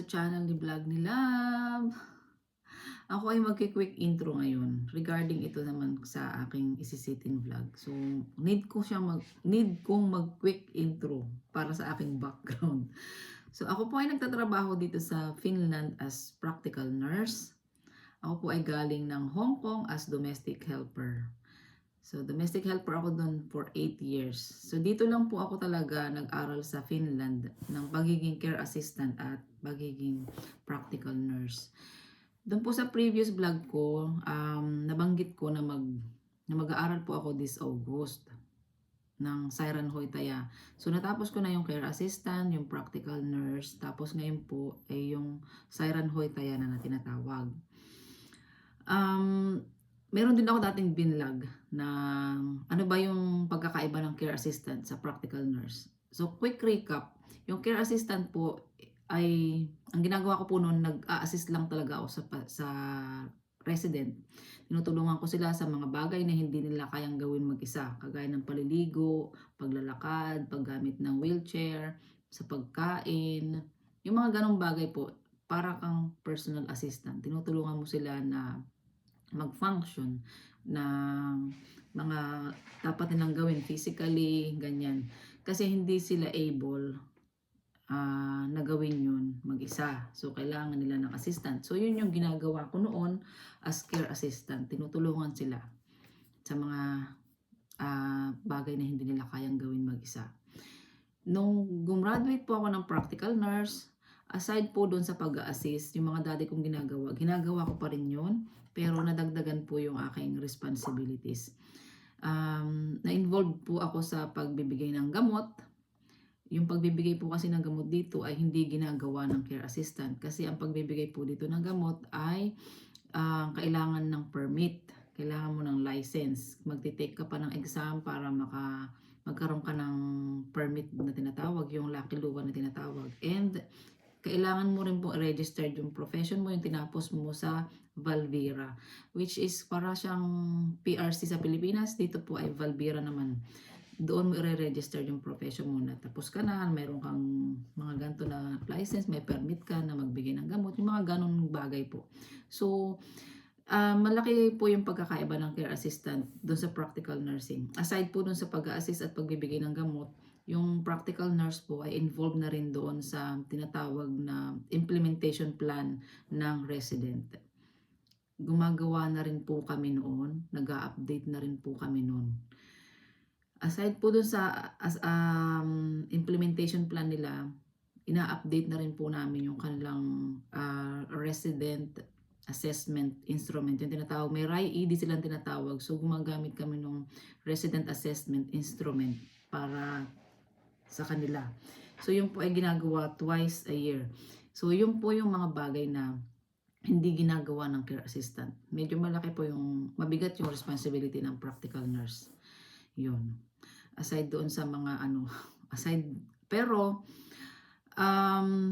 sa channel ni Vlog ni Love. Ako ay magki-quick intro ngayon regarding ito naman sa aking isisitin vlog. So, need kong mag-quick intro para sa aking background. So, ako po ay nagtatrabaho dito sa Finland as practical nurse. Ako po ay galing ng Hong Kong as domestic helper. So, domestic helper ako doon for 8 years. So, dito lang po ako talaga nag-aral sa Finland ng pagiging care assistant at pagiging practical nurse. Doon po sa previous vlog ko, nabanggit ko na mag-aaral po ako this August ng Siren Hoytaya. So, natapos ko na yung care assistant, yung practical nurse, tapos ngayon po ay yung Siren Hoytaya na tinatawag. Meron din ako dating binlog na ano ba yung pagkakaiba ng care assistant sa practical nurse. So, quick recap. Yung care assistant po ay, ang ginagawa ko po noon, nag-a-assist lang talaga ako sa resident. Tinutulungan ko sila sa mga bagay na hindi nila kayang gawin mag-isa. Kagaya ng paliligo, paglalakad, paggamit ng wheelchair, sa pagkain. Yung mga ganong bagay po, para kang personal assistant. Tinutulungan mo sila na mag-function ng mga dapat nilang gawin physically, ganyan. Kasi hindi sila able na gawin yun mag-isa. So, kailangan nila ng assistant. So, yun yung ginagawa ko noon as care assistant. Tinutulungan sila sa mga bagay na hindi nila kayang gawin mag-isa. Nung gumraduate po ako ng practical nurse, aside po doon sa pag-assist, yung mga dati kong ginagawa ko pa rin yun, pero nadagdagan po yung aking responsibilities. Na-involved po ako sa pagbibigay ng gamot. Yung pagbibigay po kasi ng gamot dito ay hindi ginagawa ng care assistant kasi ang pagbibigay po dito ng gamot ay kailangan ng permit, kailangan mo ng license. Magti-take ka pa ng exam para magkaroon ka ng permit na tinatawag, yung Lucky Luwa na tinatawag. And kailangan mo rin po registered yung profession mo, yung tinapos mo sa Valvira, which is para siyang PRC sa Pilipinas. Dito po ay Valvira naman. Doon mo i-register yung profession mo na tapos ka na, mayroon kang mga ganito na license, may permit ka na magbigay ng gamot, yung mga ganong bagay po. So, malaki po yung pagkakaiba ng care assistant doon sa practical nursing. Aside po doon sa pag-assist at pagbibigay ng gamot, yung practical nurse po ay involved na rin doon sa tinatawag na implementation plan ng resident. Gumagawa na rin po kami noon, nag-a-update na rin po kami noon. Aside po dun sa implementation plan nila, ina-update na rin po namin yung kanilang resident assessment instrument. Yung tinatawag, may RIE-ED silang tinatawag. So, gumagamit kami ng resident assessment instrument para sa kanila. So, yun po ay ginagawa twice a year. So, yun po yung mga bagay na hindi ginagawa ng care assistant. Medyo malaki po yung, mabigat yung responsibility ng practical nurse. Yun. Aside doon sa mga pero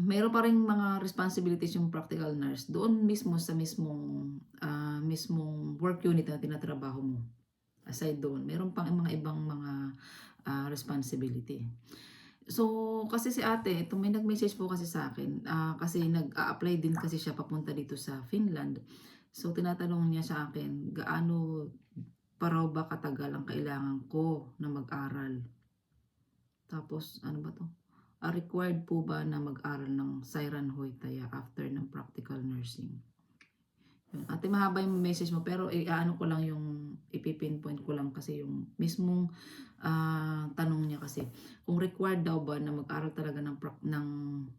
mayroon pa rin mga responsibilities yung practical nurse doon mismo sa mismong work unit na tinatrabaho mo. Aside doon, mayroon pang mga ibang mga responsibility. So, kasi si ate, ito may nag-message po kasi sa akin, kasi nag-a-apply din kasi siya papunta dito sa Finland. So, tinatanong niya sa akin, gaano pa raw ba katagal ang kailangan ko na mag-aral? Tapos, ano ba to? Required po ba na mag-aral ng Siren Hoytaya after ng practical nursing? Yun. Ate, mahaba yung message mo, pero ano ko lang yung ipipinpoint ko lang kasi yung mismong tanong niya kasi kung required daw ba na mag-aral talaga ng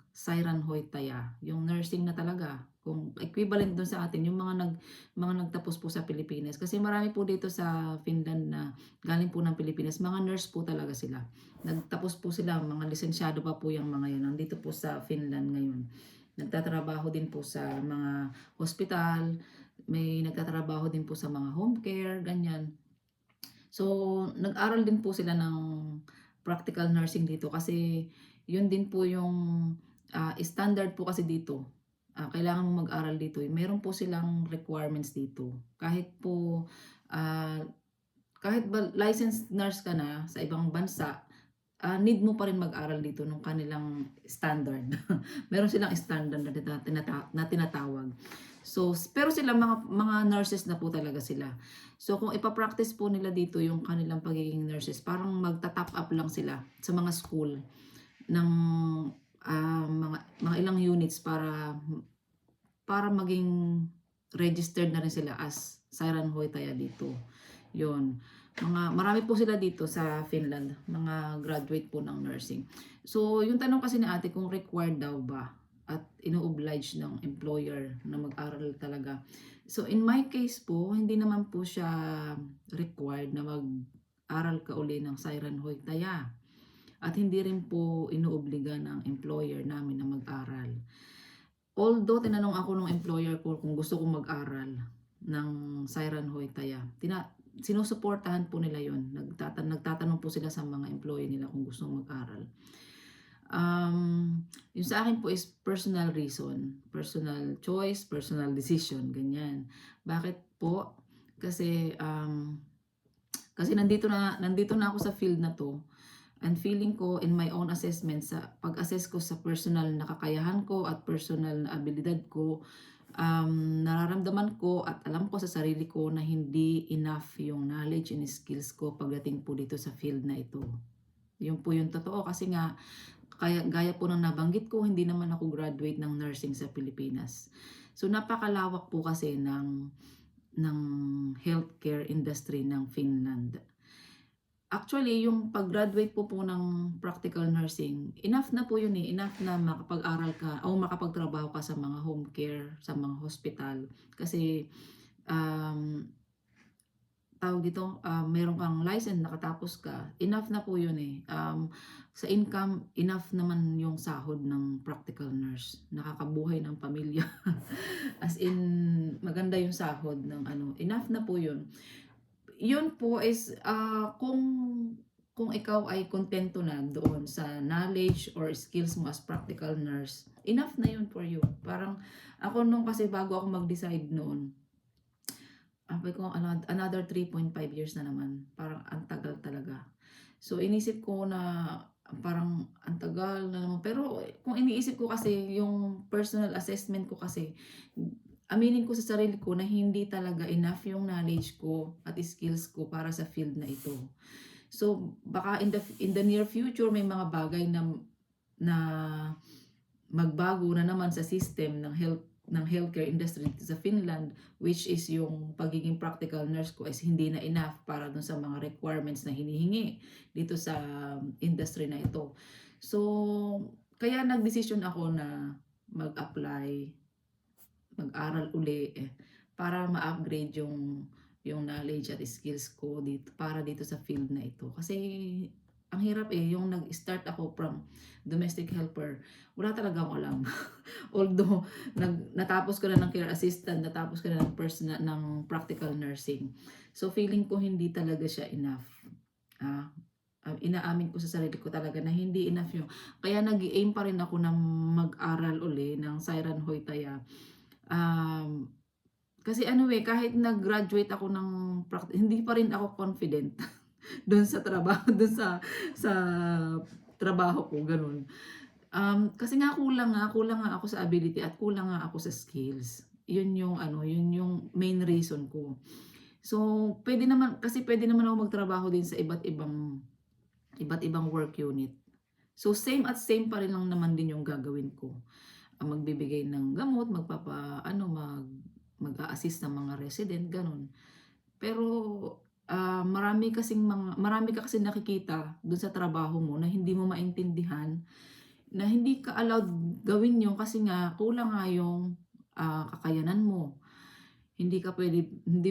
Siren Hoytaya, yung nursing na talaga, kung equivalent doon sa atin yung mga nagtapos po sa Pilipinas, kasi marami po dito sa Finland na galing po ng Pilipinas, mga nurse po talaga sila, nagtapos po sila, mga lisensyado pa po yung mga yun, nandito po sa Finland ngayon, nagtatrabaho din po sa mga hospital, may nagtatrabaho din po sa mga home care, ganyan. So, nag-aral din po sila ng practical nursing dito kasi yun din po yung standard po kasi dito. Kailangan mo mag-aral dito. Meron po silang requirements dito. Kahit po, kahit ba licensed nurse ka na sa ibang bansa, need mo pa rin mag-aral dito nung kanilang standard. Meron silang standard na tinatawag. So, pero sila mga nurses na po talaga sila. So, kung ipa-practice po nila dito yung kanilang pagiging nurses, parang magta-top up lang sila sa mga school ng mga ilang units para maging registered na rin sila as Sairaanhoitaja dito. Yun. Marami po sila dito sa Finland, mga graduate po ng nursing. So, yung tanong kasi ni ate kung required daw ba at ino-oblige ng employer na mag-aral talaga. So, in my case po, hindi naman po siya required na mag-aral ka uli ng Sairaanhoitaja. At hindi rin po inoobliga ng employer namin na mag-aral. Although tinanong ako ng employer ko kung gusto kong mag-aral ng Sairaanhoitaja, sinusuportahan po nila yon. Nagtatanong po sila sa mga employee nila kung gusto mag-aral. Yung sa akin po is personal reason, personal choice, personal decision, ganyan. Bakit po? Kasi nandito na ako sa field na to. And feeling ko in my own assessment, sa pag-assess ko sa personal na kakayahan ko at personal na abilidad ko, nararamdaman ko at alam ko sa sarili ko na hindi enough yung knowledge and skills ko pagdating po dito sa field na ito. Yun po yung totoo kasi nga, gaya po ng nabanggit ko, hindi naman ako graduate ng nursing sa Pilipinas. So napakalawak po kasi ng healthcare industry ng Finland. Actually, yung pag-graduate po ng practical nursing, enough na po yun eh. Enough na makapag-aral ka o makapagtrabaho ka sa mga home care, sa mga hospital. Kasi, tawag dito, meron kang license, nakatapos ka, enough na po yun eh. Sa income, enough naman yung sahod ng practical nurse. Nakakabuhay ng pamilya. As in, maganda yung sahod ng enough na po yun. Yun po is kung ikaw ay kontento na doon sa knowledge or skills mo as practical nurse, enough na yun for you. Parang ako nung kasi bago ako mag-decide noon, sabi ko another 3.5 years na naman. Parang ang tagal talaga. So inisip ko na parang ang tagal na naman. Pero kung iniisip ko kasi yung personal assessment ko kasi, aminin ko sa sarili ko na hindi talaga enough yung knowledge ko at skills ko para sa field na ito. So baka in the near future may mga bagay na magbago na naman sa system ng healthcare industry sa Finland, which is yung pagiging practical nurse ko is hindi na enough para dun sa mga requirements na hinihingi dito sa industry na ito. So kaya nagdesisyon ako na mag-apply, mag-aral uli para ma-upgrade yung knowledge at skills ko dito sa field na ito. Kasi ang hirap yung nag-start ako from domestic helper, wala talaga akong alam. Although natapos ko na ng care assistant, natapos ko na ng practical nursing. So feeling ko hindi talaga siya enough. Inaamin ko sa sarili ko talaga na hindi enough yung. Kaya nag-aim pa rin ako na mag-aral uli ng Sairaanhoitaja. Kasi kahit nag-graduate ako ng hindi pa rin ako confident doon sa trabaho, doon sa trabaho ko, ganun. Kasi nga kulang nga ako sa ability at kulang nga ako sa skills. Yun yung main reason ko. So, pwede naman ako magtrabaho din sa iba't ibang work unit. So, same pa rin lang naman din yung gagawin ko. Magbibigay ng gamot, mag-a-assist ng mga resident, ganun. Pero marami ka kasi nakikita doon sa trabaho mo na hindi mo maintindihan, na hindi ka allowed gawin yun kasi nga kulang nga yung kakayanan mo. Hindi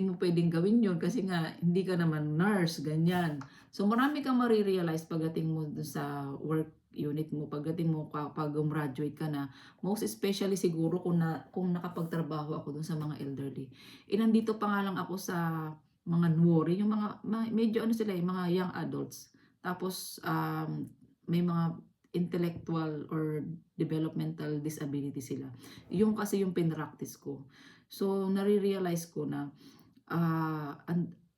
mo pwedeng gawin yun kasi nga hindi ka naman nurse, ganyan. So marami kang marirealize pagdating mo doon sa work unit mo, pagdating mo kapag graduate ka na, most especially siguro kung nakapagtrabaho ako dun sa mga elderly. Nandito pa nga lang ako sa mga nwori, yung mga medyo sila mga young adults. Tapos may mga intellectual or developmental disability sila. Yung kasi yung pinractice ko. So nare-realize ko na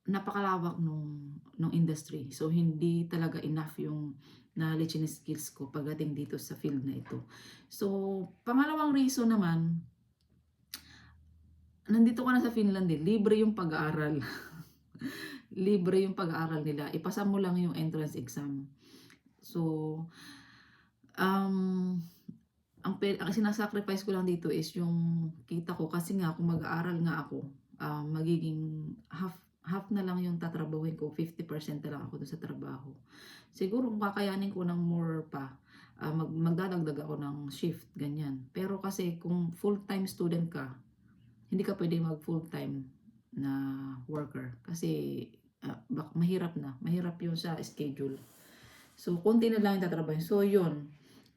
napakalawak nung industry. So hindi talaga enough yung knowledge and skills ko pagdating dito sa field na ito. So, pangalawang reason naman, nandito ka na sa Finland eh, libre yung pag-aaral. Libre yung pag-aaral nila. Ipasa mo lang yung entrance exam. So, um, ang sinasacrifice ko lang dito is yung kita ko kasi nga kung mag-aaral nga ako, magiging half na lang yung tatrabahuin ko, 50% na lang ako dun sa trabaho. Siguro kung kakayanin ko ng more pa, magdadagdag ako ng shift, ganyan. Pero kasi kung full-time student ka, hindi ka pwede mag full-time na worker kasi mahirap yun sa schedule. So, konti na lang yung tatrabahin. So, yun.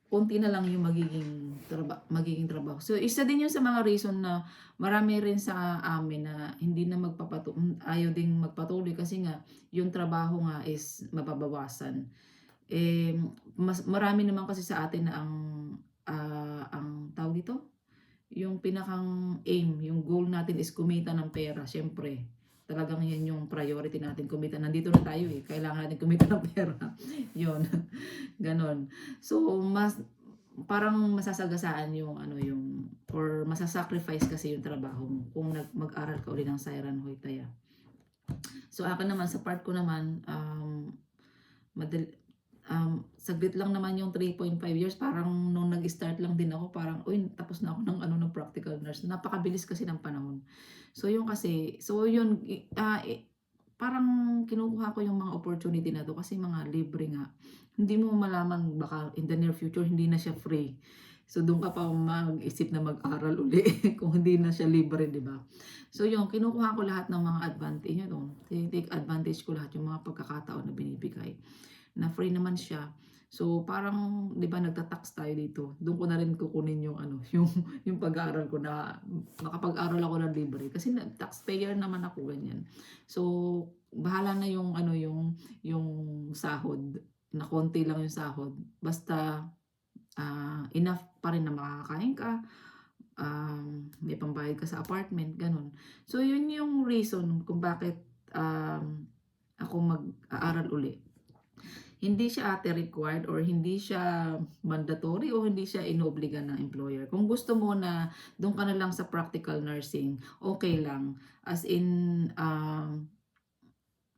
Konti na lang yung magiging trabaho. So, isa din yun sa mga reason na marami rin sa amin na hindi na ayaw ding magpatuloy kasi nga yung trabaho nga is mababawasan. Marami naman kasi sa atin na ang tawag dito, yung pinakang aim, yung goal natin is kumita ng pera. Syempre, talagang yan yung priority natin, kumita. Nandito na tayo eh, kailangan natin kumita ng pera. Yun, ganon. So, parang masasagasaan yung or masasacrifice kasi yung trabaho mo kung mag-aral ka uli ng Sairan Hoytaya. So, akin naman, sa part ko naman, saglit lang naman yung 3.5 years. Parang nung nag-start lang din ako, parang, uy, tapos na ako ng practical nurse. Napakabilis kasi ng panahon. So, yun, parang kinukuha ko yung mga opportunity na to kasi mga libre nga. Hindi mo malaman baka in the near future hindi na siya free. So, doon ka pa mag-isip na mag-aral uli kung hindi na siya libre, di ba? So, yun, kinukuha ko lahat ng mga advantage nyo. Take advantage ko lahat yung mga pagkakataon na binibigay. Na free naman siya. So, parang, di ba, nagtatax tayo dito. Doon ko na rin kukunin yung, yung pag-aaral ko na makapag-aral ako ng libre. Kasi taxpayer naman ako, ganyan. So, bahala na yung, yung sahod. Na konti lang yung sahod. Basta, enough pa rin na makakain ka. May pambayad ka sa apartment, ganun. So, yun yung reason kung bakit ako mag-aaral uli. Hindi siya ate required or hindi siya mandatory o hindi siya inobliga ng employer. Kung gusto mo na doon ka na lang sa practical nursing, okay lang. As in,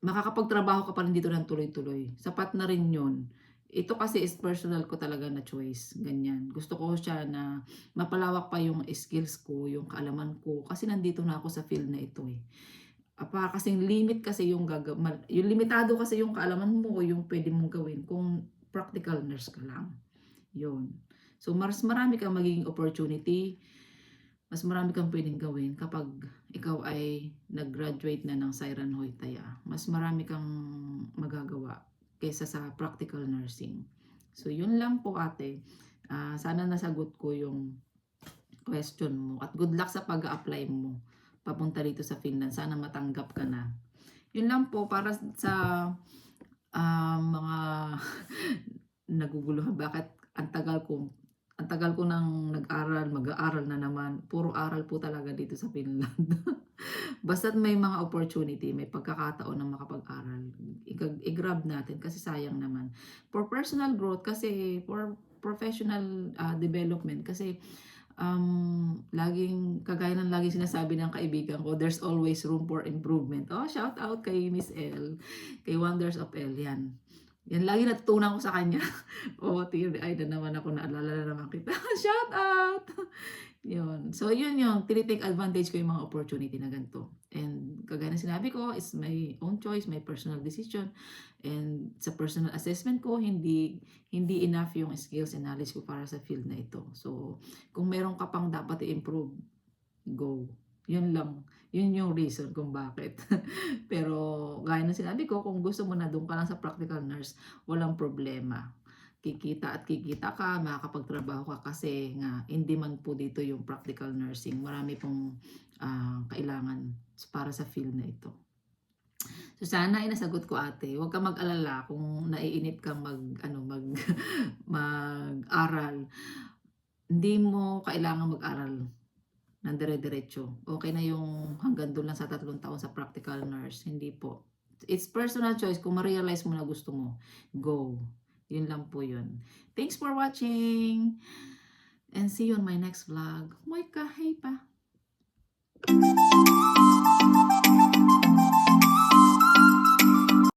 makakapagtrabaho ka pa rin dito ng tuloy-tuloy. Sapat na rin yun. Ito kasi is personal ko talaga na choice. Ganyan. Gusto ko siya na mapalawak pa yung skills ko, yung kaalaman ko. Kasi nandito na ako sa field na ito eh. Kasing limit kasi yung limitado kasi yung kaalaman mo o yung pwede mong gawin kung practical nurse ka lang. Yun. So, mas marami kang magiging opportunity, mas marami kang pwedeng gawin kapag ikaw ay nag-graduate na ng Sairan Hoytaya. Mas marami kang magagawa kaysa sa practical nursing. So, yun lang po ate. Sana nasagot ko yung question mo at good luck sa pag-a-apply mo papunta dito sa Finland. Sana matanggap ka na. Yun lang po para sa mga naguguluhan. Bakit ang tagal ko nang nag-aral, mag-aaral na naman. Puro aral po talaga dito sa Finland. Basta't may mga opportunity, may pagkakataon na makapag-aral, i-grab natin kasi sayang naman. For personal growth kasi, for professional development kasi kagaya ng laging sinasabi ng kaibigan ko, there's always room for improvement. Oh, shout out kay Miss L, kay Wonders of L, yan. Yan lagi natutunan ko sa kanya. Oh, teary-eyed na naman ako, naalala na naman kita. Shout out! Yun. So, yun yung tinitake advantage ko yung mga opportunity na ganito. And kagaya na sinabi ko, it's my own choice, my personal decision. And sa personal assessment ko, hindi enough yung skills and knowledge ko para sa field na ito. So, kung meron ka pang dapat i-improve, go. Yun lang. Yun yung reason kung bakit. Pero, gaya na sinabi ko, kung gusto mo na doon ka lang sa practical nurse, walang problema. Kikita ka, makakapagtrabaho ka kasi nga in demand po dito yung practical nursing. Marami pong kailangan para sa field na ito. So sana ay nasagot ko ate. Huwag ka mag-alala kung naiinip kang mag-aral. Hindi mo kailangan mag-aral ng dire-diretso. Okay na yung hanggang doon lang sa 3 taon sa practical nurse. Hindi po. It's personal choice. Kung ma-realize mo na gusto mo, go. Yun lang po yun. Thanks for watching and see you on my next vlog. Moika, hey pa!